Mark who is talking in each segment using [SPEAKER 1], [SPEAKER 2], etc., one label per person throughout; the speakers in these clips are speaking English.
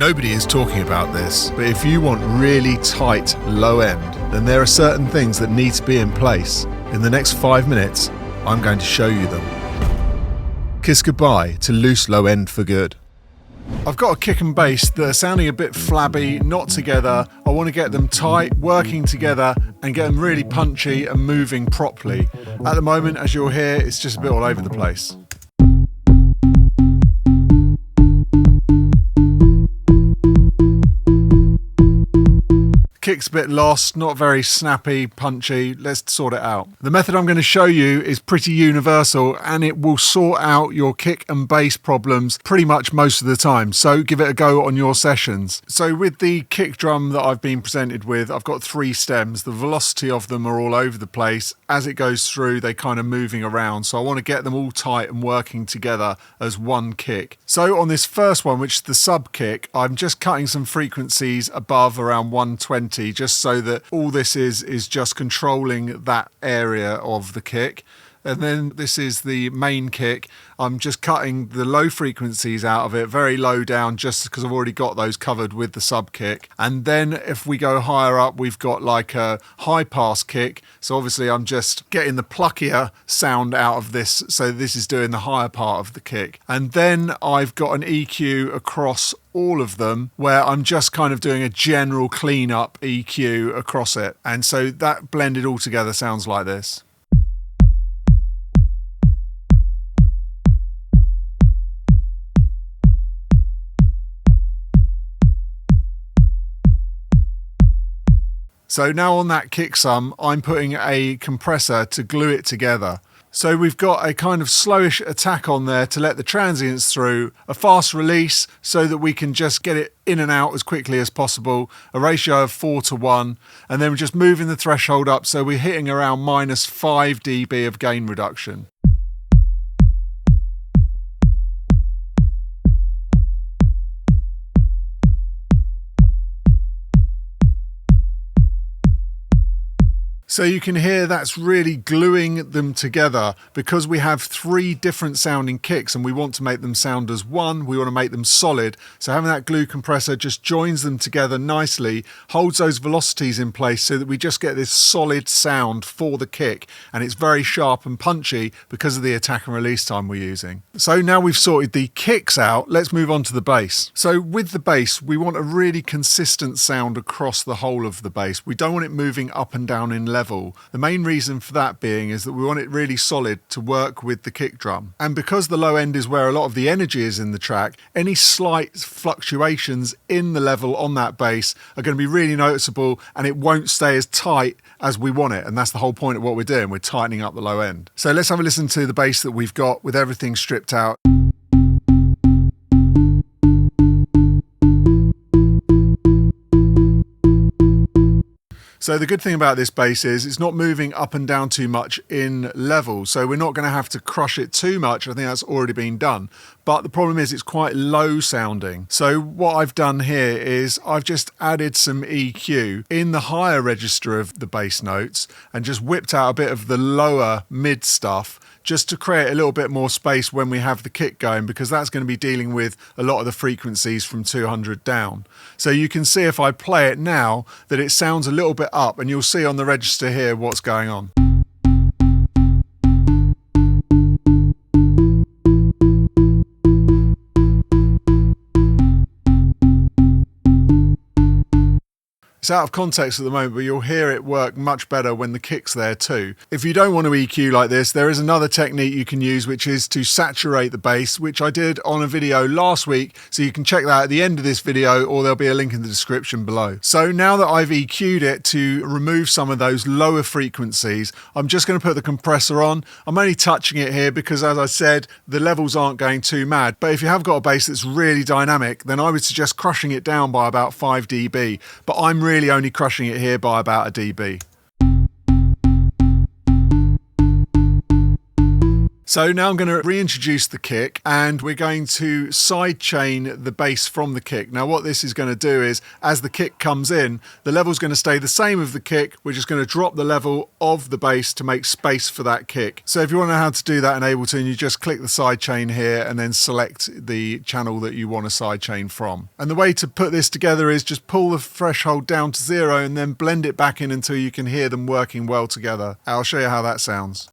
[SPEAKER 1] Nobody is talking about this, but if you want really tight low end, then there are certain things that need to be in place. In the next 5 minutes, I'm going to show you them. Kiss goodbye to loose low end for good. I've got a kick and bass that are sounding a bit flabby, not together. I want to get them tight, working together, and get them really punchy and moving properly. At the moment, as you'll hear, it's just a bit all over the place. Kick's a bit lost, not very snappy, punchy. Let's sort it out. The method I'm going to show you is pretty universal and it will sort out your kick and bass problems pretty much most of the time. So give it a go on your sessions. So with the kick drum that I've been presented with, I've got 3 stems. The velocity of them are all over the place. As it goes through, they're kind of moving around. So I want to get them all tight and working together as one kick. So on this first one, which is the sub kick, I'm just cutting some frequencies above around 120. Just so that all this is just controlling that area of the kick. And then this is the main kick. I'm just cutting the low frequencies out of it, very low down, just because I've already got those covered with the sub kick. And then if we go higher up, we've got like a high pass kick. So obviously I'm just getting the pluckier sound out of this. So this is doing the higher part of the kick. And then I've got an EQ across all of them where I'm just kind of doing a general cleanup EQ across it. And so that blended all together sounds like this. So now on that kick sum, I'm putting a compressor to glue it together. So we've got a kind of slowish attack on there to let the transients through, a fast release so that we can just get it in and out as quickly as possible, a ratio of 4:1, and then we're just moving the threshold up so we're hitting around -5 dB of gain reduction. So you can hear that's really gluing them together because we have 3 different sounding kicks and we want to make them sound as one, we want to make them solid. So having that glue compressor just joins them together nicely, holds those velocities in place so that we just get this solid sound for the kick, and it's very sharp and punchy because of the attack and release time we're using. So now we've sorted the kicks out, let's move on to the bass. So with the bass, we want a really consistent sound across the whole of the bass. We don't want it moving up and down in level. The main reason for that being is that we want it really solid to work with the kick drum. And because the low end is where a lot of the energy is in the track, any slight fluctuations in the level on that bass are going to be really noticeable and it won't stay as tight as we want it. And that's the whole point of what we're doing. We're tightening up the low end. So let's have a listen to the bass that we've got with everything stripped out. So the good thing about this bass is it's not moving up and down too much in level. So we're not going to have to crush it too much. I think that's already been done. But the problem is it's quite low sounding. So what I've done here is I've just added some EQ in the higher register of the bass notes and just whipped out a bit of the lower mid stuff just to create a little bit more space when we have the kick going, because that's going to be dealing with a lot of the frequencies from 200 down. So you can see if I play it now that it sounds a little bit up, and you'll see on the register here what's going on. It's out of context at the moment, but you'll hear it work much better when the kick's there too. If you don't want to EQ like this, there is another technique you can use, which is to saturate the bass, which I did on a video last week. So you can check that at the end of this video, or there'll be a link in the description below. So now that I've EQ'd it to remove some of those lower frequencies, I'm just going to put the compressor on. I'm only touching it here because, as I said, the levels aren't going too mad. But if you have got a bass that's really dynamic, then I would suggest crushing it down by about 5 dB. But I'm really only crushing it here by about a dB. So now I'm going to reintroduce the kick and we're going to sidechain the bass from the kick. Now what this is going to do is, as the kick comes in, the level's going to stay the same of the kick. We're just going to drop the level of the bass to make space for that kick. So if you want to know how to do that in Ableton, you just click the sidechain here and then select the channel that you want to sidechain from. And the way to put this together is just pull the threshold down to 0 and then blend it back in until you can hear them working well together. I'll show you how that sounds.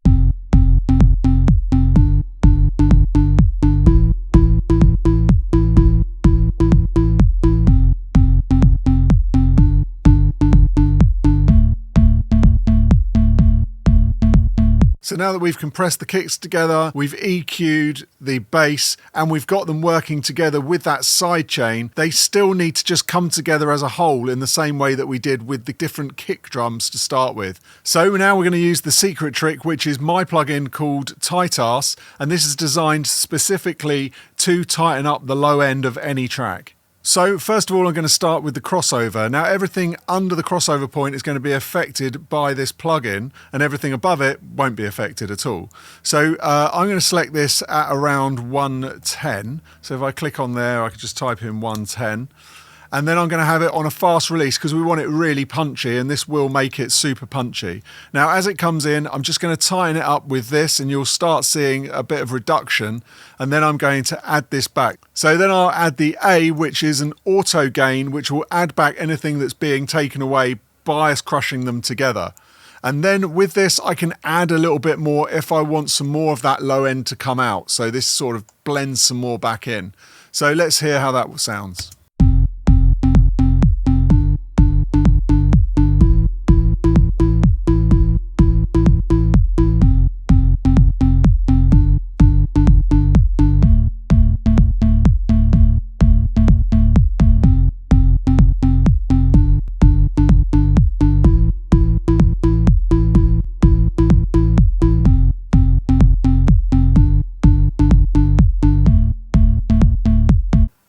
[SPEAKER 1] So now that we've compressed the kicks together, we've EQ'd the bass, and we've got them working together with that sidechain, they still need to just come together as a whole in the same way that we did with the different kick drums to start with. So now we're going to use the secret trick, which is my plugin called Tightass, and this is designed specifically to tighten up the low end of any track. So first of all, I'm going to start with the crossover. Now everything under the crossover point is going to be affected by this plugin, and everything above it won't be affected at all. So I'm going to select this at around 110. So if I click on there, I can just type in 110. And then I'm going to have it on a fast release because we want it really punchy, and this will make it super punchy. Now as it comes in, I'm just going to tighten it up with this and you'll start seeing a bit of reduction, and then I'm going to add this back. So then I'll add the A, which is an auto gain, which will add back anything that's being taken away by us crushing them together. And then with this, I can add a little bit more if I want some more of that low end to come out. So this sort of blends some more back in. So let's hear how that sounds.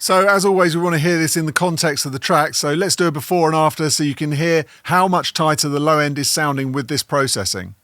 [SPEAKER 1] So as always, we want to hear this in the context of the track. So let's do a before and after so you can hear how much tighter the low end is sounding with this processing.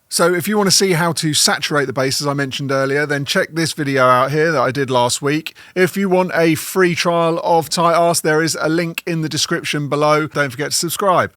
[SPEAKER 1] So if you want to see how to saturate the bass, as I mentioned earlier, then check this video out here that I did last week. If you want a free trial of Tightass, there is a link in the description below. Don't forget to subscribe.